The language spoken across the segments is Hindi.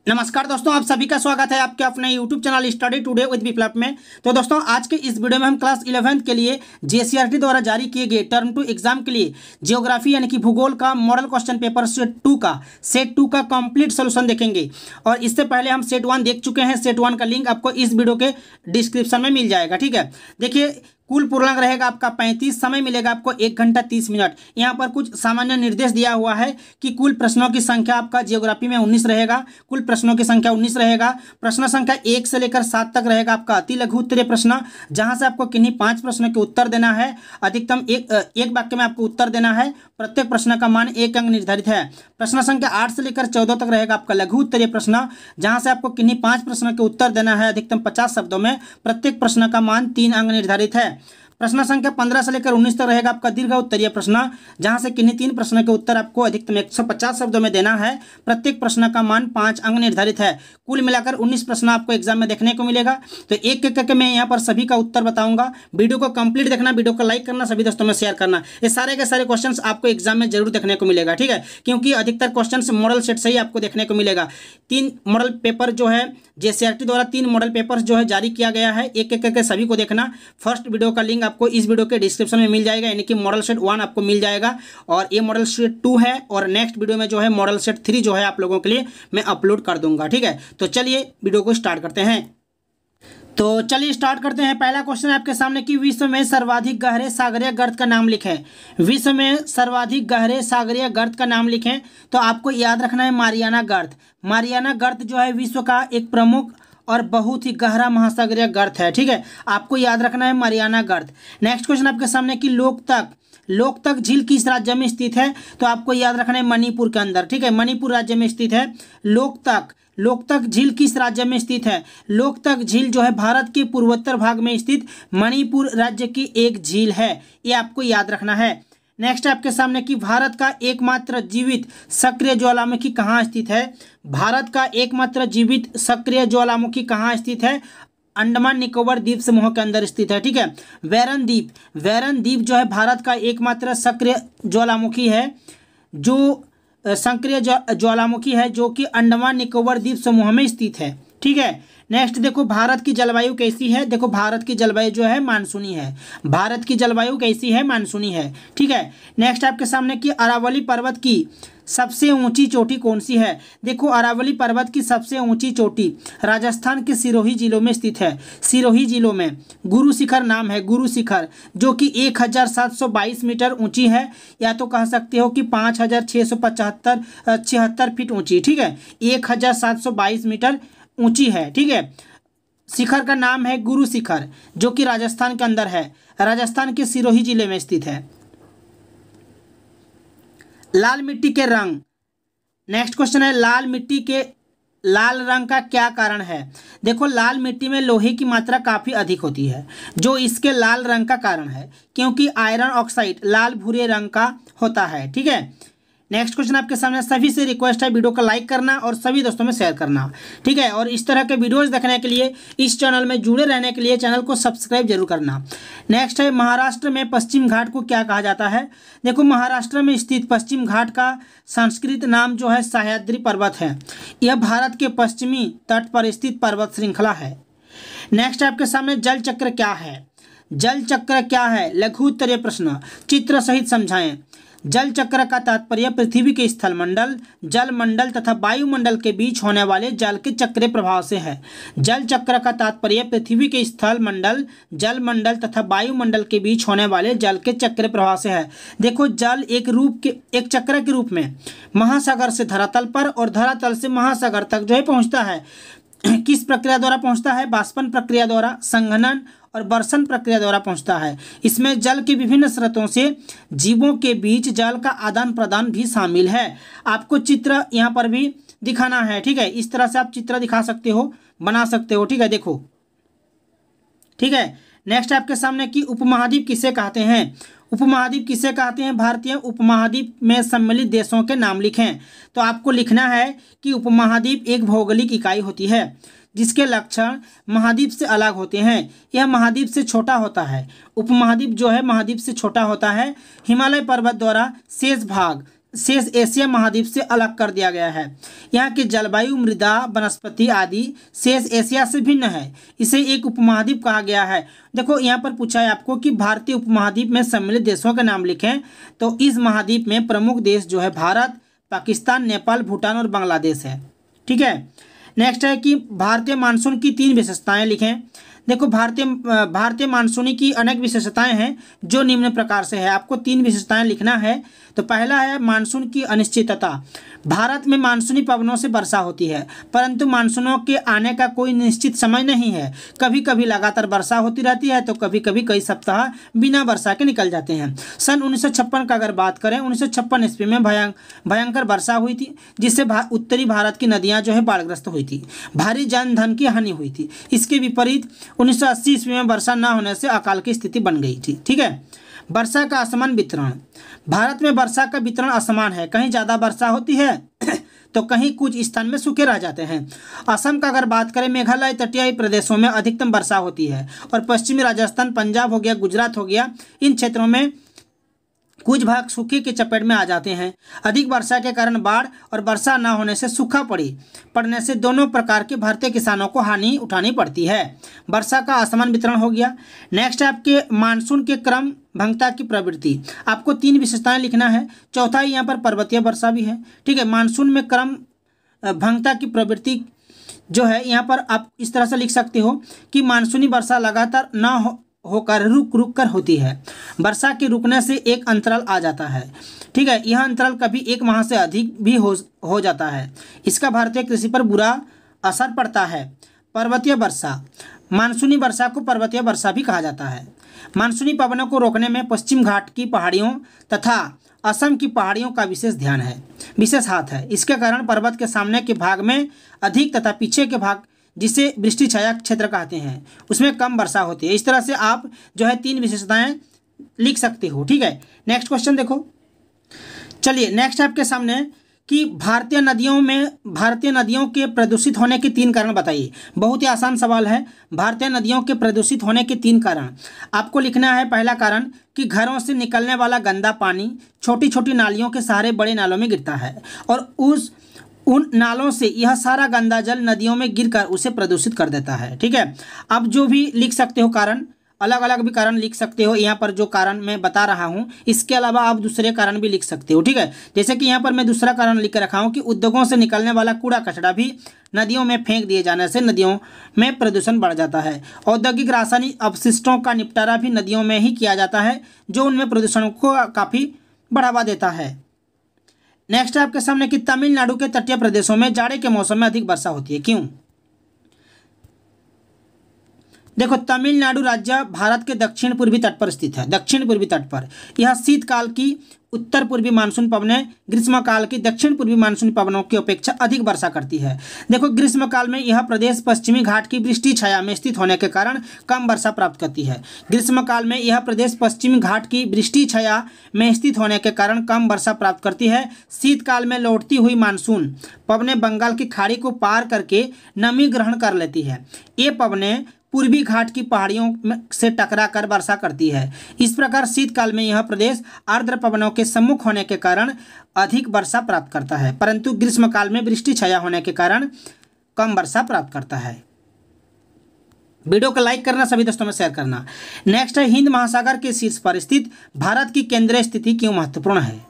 नमस्कार दोस्तों, आप सभी का स्वागत है आपके अपने YouTube channel study today with Viplav में। तो दोस्तों, आज के इस वीडियो में हम क्लास 11th के लिए JCRT द्वारा जारी किए गए टर्म 2 एग्जाम के लिए जियोग्राफी यानी कि भूगोल का मॉडल क्वेश्चन पेपर सेट 2 का कंप्लीट सोल्यूशन देखेंगे। और इससे पहले हम सेट 1 देख चुके हैं। सेट 1 का लिंक आपको इस वीडियो के डिस्क्रिप्शन में मिल जाएगा। ठीक है, देखिए कुल पूर्णांक रहेगा आपका 35, समय मिलेगा आपको 1 घंटा 30 मिनट। यहाँ पर कुछ सामान्य निर्देश दिया हुआ है कि कुल प्रश्नों की संख्या आपका जियोग्राफी में 19 रहेगा। कुल प्रश्नों की संख्या 19 रहेगा। प्रश्न संख्या 1 से लेकर 7 तक रहेगा आपका अति लघु उत्तरीय प्रश्न, जहां से आपको किन्हीं 5 प्रश्नों के उत्तर देना है। अधिकतम एक वाक्य में आपको उत्तर देना है। प्रत्येक प्रश्न का मान 1 अंक निर्धारित है। प्रश्न संख्या 8 से लेकर 14 तक रहेगा आपका लघु उत्तरीय प्रश्न, जहां से आपको किन्हीं 5 प्रश्नों के उत्तर देना है। अधिकतम 50 शब्दों में। प्रत्येक प्रश्न का मान 3 अंक निर्धारित है। प्रश्न संख्या 15 से लेकर 19 तक रहेगा आपका दीर्घ उत्तरीय प्रश्न, जहां से किन्हीं 3 प्रश्न के उत्तर आपको अधिकतम 150 शब्दों में देना है। प्रत्येक प्रश्न का मान 5 अंक निर्धारित है। कुल मिलाकर 19 प्रश्न आपको एग्जाम में देखने को मिलेगा। तो एक एक करके मैं यहाँ पर सभी का उत्तर बताऊंगा। वीडियो को कंप्लीट देखना, वीडियो को लाइक करना, सभी दोस्तों में शेयर करना। ये सारे के सारे क्वेश्चन आपको एग्जाम में जरूर देखने को मिलेगा। ठीक है, क्योंकि अधिकतर क्वेश्चन मॉडल सेट से ही आपको देखने को मिलेगा। 3 मॉडल पेपर जो है JCRT द्वारा 3 मॉडल पेपर जो है जारी किया गया है। एक एक करके सभी को देखना। फर्स्ट वीडियो का लिंक आपको इस वीडियो के डिस्क्रिप्शन में मिल जाएगा, यानी कि मॉडल सेट 1 आपको मिल जाएगा और ये मॉडल सेट 2 है। और नेक्स्ट वीडियो में जो है मॉडल सेट 3 जो है आप लोगों के लिए मैं अपलोड कर दूंगा। ठीक है, तो चलिए वीडियो को स्टार्ट करते हैं। तो चलिए स्टार्ट करते हैं। पहला क्वेश्चन है आपके सामने कि विश्व में सर्वाधिक गहरे सागरीय गर्त का नाम लिखें। विश्व में सर्वाधिक गहरे सागरीय गर्त का नाम लिखें। तो आपको याद रखना है मारियाना गर्त। मारियाना गर्त जो है विश्व का एक प्रमुख और बहुत ही गहरा महासागरीय गर्त है। ठीक है, आपको याद रखना है मारियाना गर्त। नेक्स्ट क्वेश्चन आपके सामने कि लोकतक झील किस राज्य में स्थित है। तो आपको याद रखना है मणिपुर के अंदर। ठीक है, मणिपुर राज्य में स्थित है लोकतक झील किस राज्य में स्थित है। लोकतक झील जो है भारत के पूर्वोत्तर भाग में स्थित मणिपुर राज्य की एक झील है। ये आपको याद रखना है। नेक्स्ट आपके सामने कि भारत का एकमात्र जीवित सक्रिय ज्वालामुखी कहाँ स्थित है। भारत का एकमात्र जीवित सक्रिय ज्वालामुखी कहाँ स्थित है। अंडमान निकोबार द्वीप समूह के अंदर स्थित है। ठीक है, वैरन द्वीप जो है भारत का एकमात्र सक्रिय ज्वालामुखी है, जो सक्रिय ज्वालामुखी है जो कि अंडमान निकोबार द्वीप समूह में स्थित है। ठीक है, नेक्स्ट देखो भारत की जलवायु कैसी है। देखो भारत की जलवायु जो है मानसूनी है। भारत की जलवायु कैसी है, मानसूनी है। ठीक है, नेक्स्ट आपके सामने कि अरावली पर्वत की सबसे ऊंची चोटी कौन सी है। देखो अरावली पर्वत की सबसे ऊंची चोटी राजस्थान के सिरोही जिलों में स्थित है। सिरोही जिलों में गुरु शिखर नाम है, गुरु शिखर, जो कि 1722 मीटर ऊंची है, या तो कह सकते हो कि 5676 फीट ऊंची। ठीक है, 1722 मीटर ऊंची है। ठीक है, शिखर का नाम है गुरु शिखर, जो कि राजस्थान के अंदर है, राजस्थान के सिरोही जिले में स्थित है। लाल मिट्टी के रंग। नेक्स्ट क्वेश्चन है लाल रंग का क्या कारण है। देखो लाल मिट्टी में लोहे की मात्रा काफ़ी अधिक होती है, जो इसके लाल रंग का कारण है, क्योंकि आयरन ऑक्साइड लाल भूरे रंग का होता है। ठीक है, नेक्स्ट क्वेश्चन आपके सामने। सभी से रिक्वेस्ट है वीडियो को लाइक करना और सभी दोस्तों में शेयर करना। ठीक है, और इस तरह के वीडियोस देखने के लिए, इस चैनल में जुड़े रहने के लिए चैनल को सब्सक्राइब जरूर करना। नेक्स्ट है महाराष्ट्र में पश्चिम घाट को क्या कहा जाता है। देखो महाराष्ट्र में स्थित पश्चिम घाट का संस्कृत नाम जो है सह्याद्री पर्वत है। यह भारत के पश्चिमी तट पर स्थित पर्वत श्रृंखला है। नेक्स्ट आपके सामने जल चक्र क्या है। जल चक्र क्या है, लघु उत्तरीय प्रश्न, चित्र सहित समझाएं। जल चक्र का तात्पर्य पृथ्वी के स्थल मंडल, जल मंडल तथा वायुमंडल के बीच होने वाले जल के चक्रीय प्रभाव से है। जल चक्र का तात्पर्य पृथ्वी के स्थल मंडल, जल मंडल तथा वायुमंडल के बीच होने वाले जल के चक्रीय प्रभाव से है। देखो जल एक चक्र के रूप में महासागर से धरातल पर और धरातल से महासागर तक जो है पहुँचता है। किस प्रक्रिया द्वारा पहुँचता है, बाष्पन प्रक्रिया द्वारा, संघनन और बर्षण प्रक्रिया द्वारा पहुंचता है। इसमें जल के विभिन्न स्रोतों से जीवों के बीच जल का आदान प्रदान भी शामिल है। आपको चित्र यहाँ पर भी दिखाना है। ठीक है, इस तरह से आप चित्र दिखा सकते हो, बना सकते हो। ठीक है, देखो। ठीक है, नेक्स्ट आपके सामने कि उपमहाद्वीप किसे कहते हैं। उपमहाद्वीप किसे कहते हैं, भारतीय उपमहाद्वीप में सम्मिलित देशों के नाम लिखें। तो आपको लिखना है कि उपमहाद्वीप एक भौगोलिक इकाई होती है जिसके लक्षण महाद्वीप से अलग होते हैं। यह महाद्वीप से छोटा होता है। उपमहाद्वीप जो है महाद्वीप से छोटा होता है। हिमालय पर्वत द्वारा शेष भाग शेष एशिया महाद्वीप से अलग कर दिया गया है। यहाँ की जलवायु, मृदा, वनस्पति आदि शेष एशिया से भिन्न है। इसे एक उपमहाद्वीप कहा गया है। देखो यहाँ पर पूछा है आपको कि भारतीय उपमहाद्वीप में सम्मिलित देशों के नाम लिखें, तो इस महाद्वीप में प्रमुख देश जो है भारत, पाकिस्तान, नेपाल, भूटान और बांग्लादेश है। ठीक है। नेक्स्ट है कि भारतीय मानसून की 3 विशेषताएं लिखें। देखो भारतीय मानसूनी की अनेक विशेषताएं हैं जो निम्न प्रकार से है। आपको 3 विशेषताएं लिखना है। तो पहला है मानसून की अनिश्चितता। भारत में मानसूनी पवनों से वर्षा होती है, परंतु मानसूनों के आने का कोई निश्चित समय नहीं है। कभी कभी लगातार वर्षा होती रहती है, तो कभी कभी कई सप्ताह बिना वर्षा के निकल जाते हैं। सन 1956 का अगर बात करें, 1956 ईस्वी में भयंकर वर्षा हुई थी, जिससे उत्तरी भारत की नदियां जो है बाढ़ग्रस्त हुई थी। भारी जन धन की हानि हुई थी। इसके विपरीत 1980 ईस्वी में वर्षा न होने से अकाल की स्थिति बन गई थी। ठीक है। वर्षा का असमान वितरण। भारत में वर्षा का वितरण असमान है। कहीं ज़्यादा वर्षा होती है तो कहीं कुछ स्थान में सूखे रह जाते हैं। असम का अगर बात करें, मेघालय तटीय प्रदेशों में अधिकतम वर्षा होती है और पश्चिमी राजस्थान, पंजाब हो गया, गुजरात हो गया, इन क्षेत्रों में कुछ भाग सूखे की चपेट में आ जाते हैं। अधिक वर्षा के कारण बाढ़ और वर्षा न होने से सूखा पड़ने से दोनों प्रकार के भारतीय किसानों को हानि उठानी पड़ती है। वर्षा का असमान वितरण हो गया। नेक्स्ट है आपके मानसून के क्रम भंगता की प्रवृत्ति। आपको 3 विशेषताएं लिखना है। चौथा यहाँ पर पर्वतीय वर्षा भी है। ठीक है। मानसून में क्रम भंगता की प्रवृत्ति जो है, यहाँ पर आप इस तरह से लिख सकते हो कि मानसूनी वर्षा लगातार न होकर रुक कर होती है। वर्षा के रुकने से एक अंतराल आ जाता है। ठीक है। यह अंतराल कभी 1 माह से अधिक भी हो जाता है। इसका भारतीय कृषि पर बुरा असर पड़ता है। पर्वतीय वर्षा। मानसूनी वर्षा को पर्वतीय वर्षा भी कहा जाता है। मानसूनी पवनों को रोकने में पश्चिम घाट की पहाड़ियों तथा असम की पहाड़ियों का विशेष हाथ है। इसके कारण पर्वत के सामने के भाग में अधिक तथा पीछे के भाग, जिसे वृष्टि छाया क्षेत्र कहते हैं, उसमें कम वर्षा होती है। इस तरह से आप जो है 3 विशेषताएं लिख सकते हो। ठीक है। नेक्स्ट क्वेश्चन देखो। चलिए नेक्स्ट आपके सामने कि भारतीय नदियों के प्रदूषित होने के 3 कारण बताइए। बहुत ही आसान सवाल है। भारतीय नदियों के प्रदूषित होने के 3 कारण आपको लिखना है। पहला कारण कि घरों से निकलने वाला गंदा पानी छोटी छोटी नालियों के सहारे बड़े नालों में गिरता है और उन नालों से यह सारा गंदा जल नदियों में गिरकर उसे प्रदूषित कर देता है। ठीक है। अब जो भी लिख सकते हो कारण, अलग अलग भी कारण लिख सकते हो। यहाँ पर जो कारण मैं बता रहा हूँ, इसके अलावा आप दूसरे कारण भी लिख सकते हो। ठीक है। जैसे कि यहाँ पर मैं दूसरा कारण लिख कर रखा हूँ कि उद्योगों से निकलने वाला कूड़ा कचरा भी नदियों में फेंक दिए जाने से नदियों में प्रदूषण बढ़ जाता है। औद्योगिक रासायनिक अपशिष्टों का निपटारा भी नदियों में ही किया जाता है, जो उनमें प्रदूषण को काफ़ी बढ़ावा देता है। नेक्स्ट है आपके सामने कि तमिलनाडु के तटीय प्रदेशों में जाड़े के मौसम में अधिक वर्षा होती है। क्यों? देखो, तमिलनाडु राज्य भारत के दक्षिण पूर्वी तट पर स्थित है। दक्षिण पूर्वी तट पर यह शीतकाल की उत्तर पूर्वी मानसून पवनें ग्रीष्मकाल की दक्षिण पूर्वी मानसून पवनों की अपेक्षा अधिक वर्षा करती है। देखो, ग्रीष्मकाल में यह प्रदेश पश्चिमी घाट की वृष्टि छाया में स्थित होने के कारण कम वर्षा प्राप्त करती है। ग्रीष्मकाल में यह प्रदेश पश्चिमी घाट की वृष्टि छाया में स्थित होने के कारण कम वर्षा प्राप्त करती है। शीतकाल में लौटती हुई मानसून पवनें बंगाल की खाड़ी को पार करके नमी ग्रहण कर लेती है। ये पवनें पूर्वी घाट की पहाड़ियों से टकराकर वर्षा करती है। इस प्रकार शीतकाल में यह प्रदेश आर्द्र पवनों के सम्मुख होने के कारण अधिक वर्षा प्राप्त करता है, परंतु ग्रीष्मकाल में वृष्टि छाया होने के कारण कम वर्षा प्राप्त करता है। वीडियो को लाइक करना, सभी दोस्तों में शेयर करना। नेक्स्ट है, हिंद महासागर के शीर्ष पर स्थित भारत की केंद्रीय स्थिति क्यों महत्वपूर्ण है?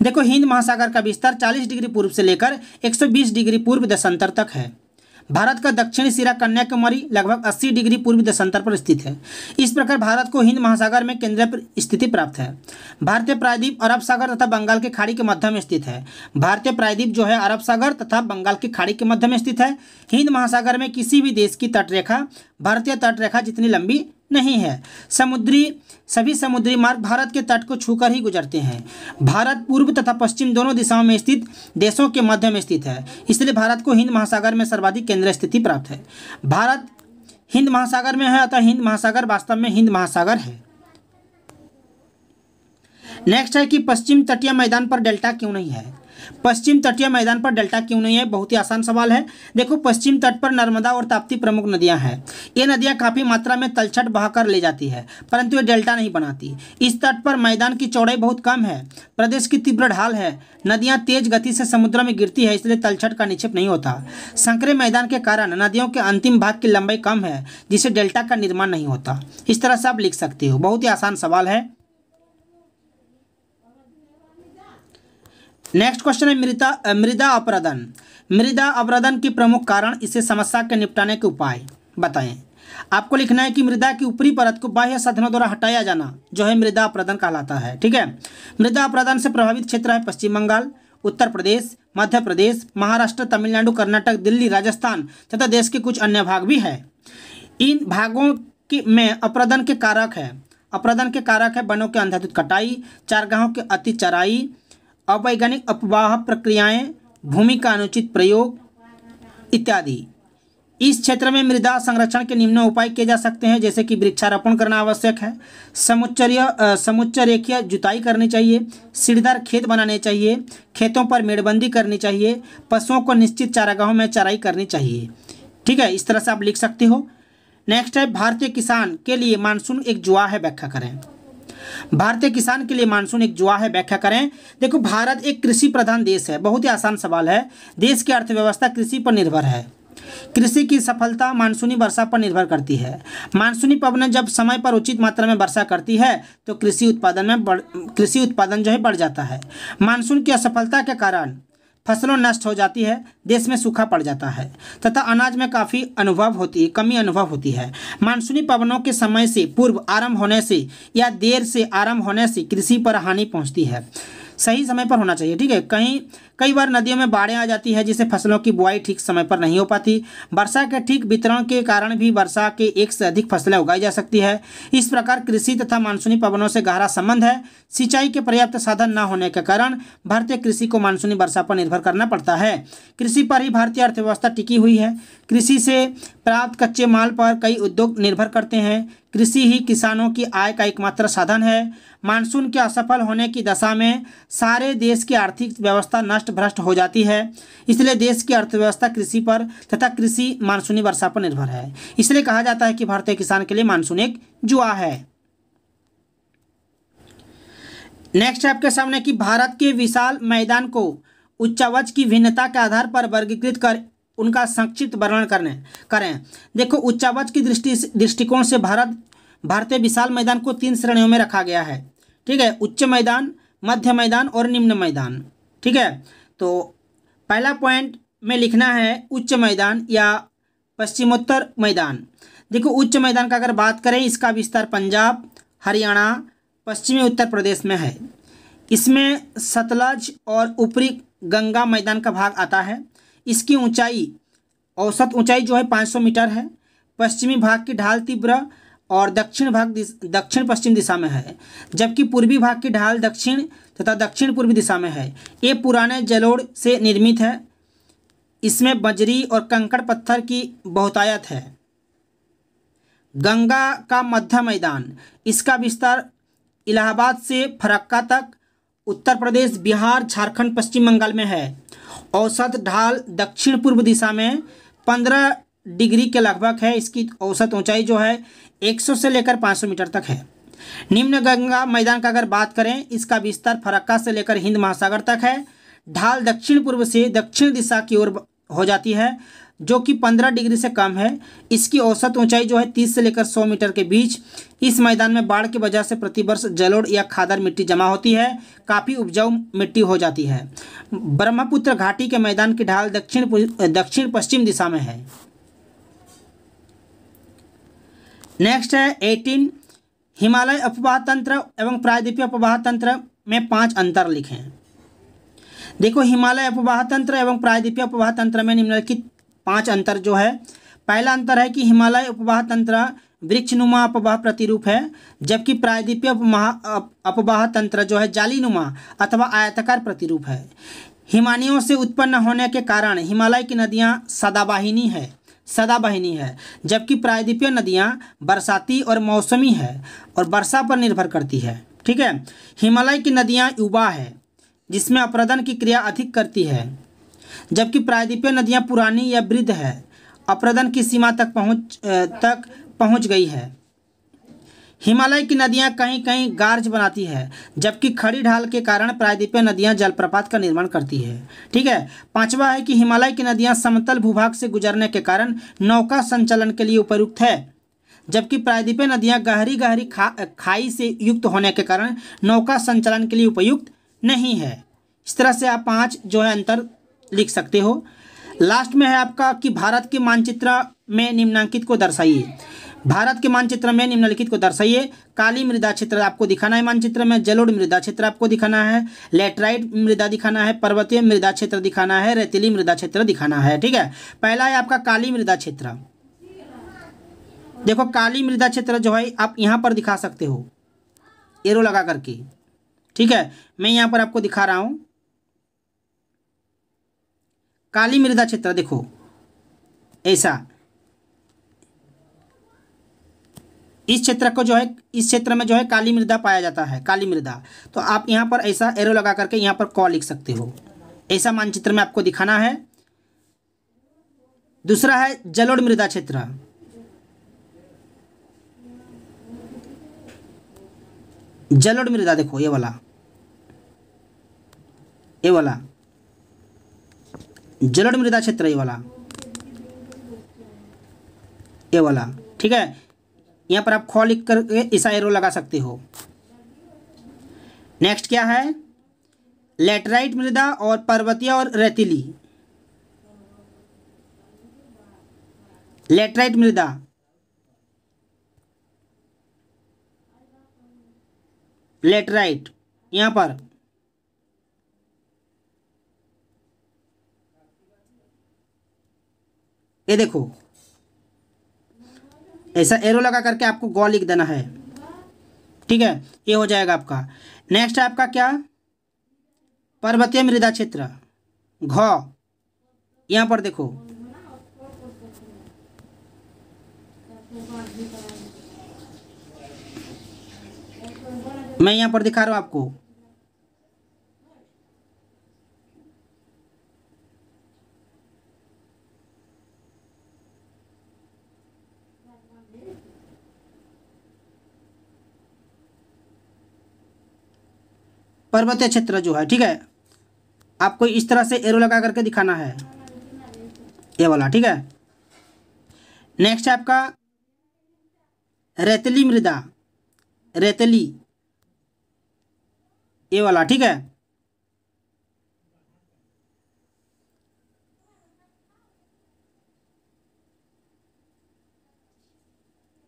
देखो, हिंद महासागर का विस्तार 40 डिग्री पूर्व से लेकर 120 डिग्री पूर्व देशांतर तक है। भारत का दक्षिणी सिरा कन्याकुमारी लगभग 80 डिग्री पूर्व देशांतर पर स्थित है। इस प्रकार भारत को हिंद महासागर में केंद्रीय स्थिति प्राप्त है। भारतीय प्रायद्वीप अरब सागर तथा बंगाल की खाड़ी के मध्य में स्थित है। भारतीय प्रायद्वीप जो है अरब सागर तथा बंगाल की खाड़ी के मध्य में स्थित है। हिंद महासागर में किसी भी देश की तटरेखा भारतीय तटरेखा जितनी लंबी नहीं है। सभी समुद्री मार्ग भारत के तट को छूकर ही गुजरते हैं। भारत पूर्व तथा पश्चिम दोनों दिशाओं में स्थित देशों के मध्य में स्थित है, इसलिए भारत को हिंद महासागर में सर्वाधिक केंद्रीय स्थिति प्राप्त है। भारत हिंद महासागर में है, अतः हिंद महासागर वास्तव में हिंद महासागर है। नेक्स्ट है कि पश्चिम तटीय मैदान पर डेल्टा क्यों नहीं है? पश्चिम तटीय मैदान पर डेल्टा क्यों नहीं है? बहुत ही आसान सवाल है। देखो, पश्चिम तट पर नर्मदा और ताप्ती प्रमुख नदियां हैं। ये नदियां काफ़ी मात्रा में तलछट बहाकर ले जाती है, परंतु ये डेल्टा नहीं बनाती। इस तट पर मैदान की चौड़ाई बहुत कम है, प्रदेश की तीव्र ढाल है, नदियां तेज गति से समुद्र में गिरती है, इसलिए तलछट का निक्षेप नहीं होता। संकरे मैदान के कारण नदियों के अंतिम भाग की लंबाई कम है, जिससे डेल्टा का निर्माण नहीं होता। इस तरह से आप लिख सकते हो। बहुत ही आसान सवाल है। नेक्स्ट क्वेश्चन है मृदा अपरदन। मृदा अपरदन के प्रमुख कारण, इसे समस्या के निपटाने के उपाय बताएं। आपको लिखना है कि मृदा की ऊपरी परत को बाह्य साधनों द्वारा हटाया जाना जो है मृदा अपरदन कहलाता है। ठीक है। मृदा अपरदन से प्रभावित क्षेत्र है पश्चिम बंगाल, उत्तर प्रदेश, मध्य प्रदेश, महाराष्ट्र, तमिलनाडु, कर्नाटक, दिल्ली, राजस्थान तथा देश के कुछ अन्य भाग भी है। इन भागों में अपरदन के कारक है वनों के अंधाधुंध कटाई, चारागाहों के अति चराई, अवैज्ञानिक अपवाह प्रक्रियाएं, भूमि का अनुचित प्रयोग इत्यादि। इस क्षेत्र में मृदा संरक्षण के निम्न उपाय किए जा सकते हैं, जैसे कि वृक्षारोपण करना आवश्यक है, समुच्च रेखीय जुताई करनी चाहिए, सीढ़ीदार खेत बनाने चाहिए, खेतों पर मेड़बंदी करनी चाहिए, पशुओं को निश्चित चारागाहों में चराई करनी चाहिए। ठीक है, इस तरह से आप लिख सकते हो। नेक्स्ट है भारतीय किसान के लिए मानसून एक जुआ है, व्याख्या करें। भारतीय किसान के लिए मानसून एक जुआ है, व्याख्या करें। देखो, भारत एक कृषि प्रधान देश है। बहुत ही आसान सवाल है। देश की अर्थव्यवस्था कृषि पर निर्भर है। कृषि की सफलता मानसूनी वर्षा पर निर्भर करती है। मानसूनी पवनें जब समय पर उचित मात्रा में वर्षा करती है तो कृषि उत्पादन जो है बढ़ जाता है। मानसून की असफलता के कारण फसलों नष्ट हो जाती है, देश में सूखा पड़ जाता है तथा अनाज में काफ़ी कमी अनुभव होती है। मानसूनी पवनों के समय से पूर्व आरंभ होने से या देर से आरंभ होने से कृषि पर हानि पहुंचती है। सही समय पर होना चाहिए। ठीक है। कई बार नदियों में बाढ़ें आ जाती है, जिससे फसलों की बुआई ठीक समय पर नहीं हो पाती। वर्षा के ठीक वितरण के कारण भी वर्षा के एक से अधिक फसलें उगाई जा सकती है। इस प्रकार कृषि तथा मानसूनी पवनों से गहरा संबंध है। सिंचाई के पर्याप्त साधन न होने के कारण भारतीय कृषि को मानसूनी वर्षा पर निर्भर करना पड़ता है। कृषि पर ही भारतीय अर्थव्यवस्था टिकी हुई है। कृषि से प्राप्त कच्चे माल पर कई उद्योग निर्भर करते हैं। कृषि ही किसानों की आय का एकमात्र साधन है। मानसून के असफल होने की दशा में सारे देश की आर्थिक व्यवस्था नष्ट भ्रष्ट हो जाती है। इसलिए देश की अर्थव्यवस्था कृषि पर तथा कृषि मानसूनी वर्षा पर निर्भर है। इसलिए कहा जाता है कि भारतीय किसान के लिए मानसून एक जुआ है। नेक्स्ट है आपके सामने कि भारत के विशाल मैदान को उच्चावच की भिन्नता के आधार पर वर्गीकृत कर उनका संक्षिप्त वर्णन करें। देखो, उच्चावच की दृष्टिकोण से भारतीय विशाल मैदान को 3 श्रेणियों में रखा गया है। ठीक है। उच्च मैदान, मध्य मैदान और निम्न मैदान। ठीक है। तो पहला पॉइंट में लिखना है उच्च मैदान या पश्चिमोत्तर मैदान। देखो, उच्च मैदान का अगर बात करें, इसका विस्तार पंजाब, हरियाणा, पश्चिमी उत्तर प्रदेश में है। इसमें सतलज और ऊपरी गंगा मैदान का भाग आता है। इसकी औसत ऊंचाई जो है 500 मीटर है। पश्चिमी भाग की ढाल तीव्र और दक्षिण पश्चिम दिशा में है, जबकि पूर्वी भाग की ढाल दक्षिण तथा दक्षिण पूर्वी दिशा में है। ये पुराने जलोढ़ से निर्मित है। इसमें बजरी और कंकड़ पत्थर की बहुतायत है। गंगा का मध्य मैदान, इसका विस्तार इलाहाबाद से फरक्का तक उत्तर प्रदेश, बिहार, झारखंड, पश्चिम बंगाल में है। औसत ढाल दक्षिण पूर्व दिशा में 15 डिग्री के लगभग है। इसकी औसत ऊंचाई जो है 100 से लेकर 500 मीटर तक है। निम्न गंगा मैदान का अगर बात करें, इसका विस्तार फरक्का से लेकर हिंद महासागर तक है। ढाल दक्षिण पूर्व से दक्षिण दिशा की ओर हो जाती है, जो कि 15 डिग्री से कम है। इसकी औसत ऊंचाई जो है 30 से लेकर 100 मीटर के बीच। इस मैदान में बाढ़ की वजह से प्रतिवर्ष जलोढ़ या खादर मिट्टी जमा होती है, काफ़ी उपजाऊ मिट्टी हो जाती है। ब्रह्मपुत्र घाटी के मैदान की ढाल दक्षिण पश्चिम दिशा में है। नेक्स्ट है 18, हिमालय अपवाह तंत्र एवं प्रायद्वीपीय अपवाह तंत्र में 5 अंतर लिखें। देखो, हिमालय अपवाह तंत्र एवं प्रायद्वीपीय अपवाह तंत्र में निम्नलिखित 5 अंतर जो है। पहला अंतर है कि हिमालय उपवाह तंत्र वृक्षनुमा अपवाह प्रतिरूप है, जबकि प्रायद्वीपीय अपवाह तंत्र जो है जालीनुमा अथवा आयताकार प्रतिरूप है। हिमानियों से उत्पन्न होने के कारण हिमालय की नदियाँ सदाबहिनी है, जबकि प्रायद्वीपीय नदियाँ बरसाती और मौसमी है और वर्षा पर निर्भर करती है। ठीक है। हिमालय की नदियाँ युवा है, जिसमें अपरदन की क्रिया अधिक करती है, जबकि प्रायद्वीपीय नदियाँ पुरानी या वृद्ध है, अपरदन की सीमा तक पहुँच गई है। हिमालय की नदियां कहीं कहीं गार्ज बनाती है, जबकि खड़ी ढाल के कारण प्रायद्वीपीय नदियां जलप्रपात का निर्माण करती है। ठीक है। पांचवा है कि हिमालय की नदियां समतल भूभाग से गुजरने के कारण नौका संचालन के लिए उपयुक्त है, जबकि प्रायद्वीपीय नदियां गहरी गहरी खाई से युक्त होने के कारण नौका संचालन के लिए उपयुक्त नहीं है। इस तरह से आप 5 जो है अंतर लिख सकते हो। लास्ट में है आपका कि भारत के मानचित्र में निम्नलिखित को दर्शाइए। भारत के मानचित्र में निम्नलिखित को दर्शाइए। काली मृदा क्षेत्र आपको दिखाना है मानचित्र में, जलोढ़ मृदा क्षेत्र आपको दिखाना है, लैटराइट मृदा दिखाना है, पर्वतीय मृदा क्षेत्र दिखाना है, रेतीली मृदा क्षेत्र दिखाना है। ठीक है। पहला है आपका काली मृदा क्षेत्र। देखो काली मृदा क्षेत्र जो है आप यहाँ पर दिखा सकते हो एरो लगा करके। ठीक है। मैं यहाँ पर आपको दिखा रहा हूँ काली मृदा क्षेत्र। देखो ऐसा, इस क्षेत्र को जो है, इस क्षेत्र में जो है काली मृदा पाया जाता है, काली मृदा। तो आप यहाँ पर ऐसा एरो लगा करके यहाँ पर क लिख सकते हो। ऐसा मानचित्र में आपको दिखाना है। दूसरा है जलोढ़ मृदा क्षेत्र। जलोढ़ मृदा देखो ये वाला जलोढ़ मृदा क्षेत्र ये वाला। ठीक है। यहाँ पर आप ख लिख करके ऐसा एरो लगा सकते हो। नेक्स्ट क्या है, लैटराइट मृदा और पर्वतीय और रेतीली। लैटराइट मृदा, लैटराइट यहाँ पर ये देखो ऐसा एरो लगा करके आपको गौ लिख देना है। ठीक है। ये हो जाएगा आपका। नेक्स्ट है आपका क्या, पर्वतीय मृदा क्षेत्र, घ। यहाँ पर देखो मैं यहाँ पर दिखा रहा हूँ आपको। पर्वतीय क्षेत्र जो है, ठीक है, आपको इस तरह से एरो लगा करके दिखाना है ये वाला। ठीक है। नेक्स्ट है आपका रेतीली मृदा, रेतीली ये वाला। ठीक है।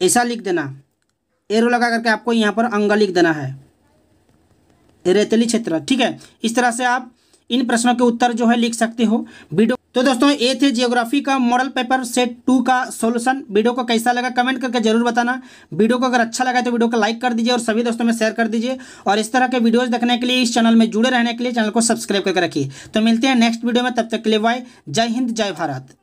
ऐसा लिख देना, एरो लगा करके आपको यहाँ पर अंग लिख देना है, रेतीली क्षेत्र। ठीक है। इस तरह से आप इन प्रश्नों के उत्तर जो है लिख सकते हो। वीडियो तो दोस्तों ये थे ज्योग्राफी का मॉडल पेपर सेट 2 का सॉल्यूशन। वीडियो को कैसा लगा कमेंट करके जरूर बताना। वीडियो को अगर अच्छा लगा तो वीडियो को लाइक कर दीजिए और सभी दोस्तों में शेयर कर दीजिए। और इस तरह के वीडियोस देखने के लिए, इस चैनल में जुड़े रहने के लिए चैनल को सब्सक्राइब करके रखिए। तो मिलते हैं नेक्स्ट वीडियो में, तब तक के लिए बाय। जय हिंद, जय भारत।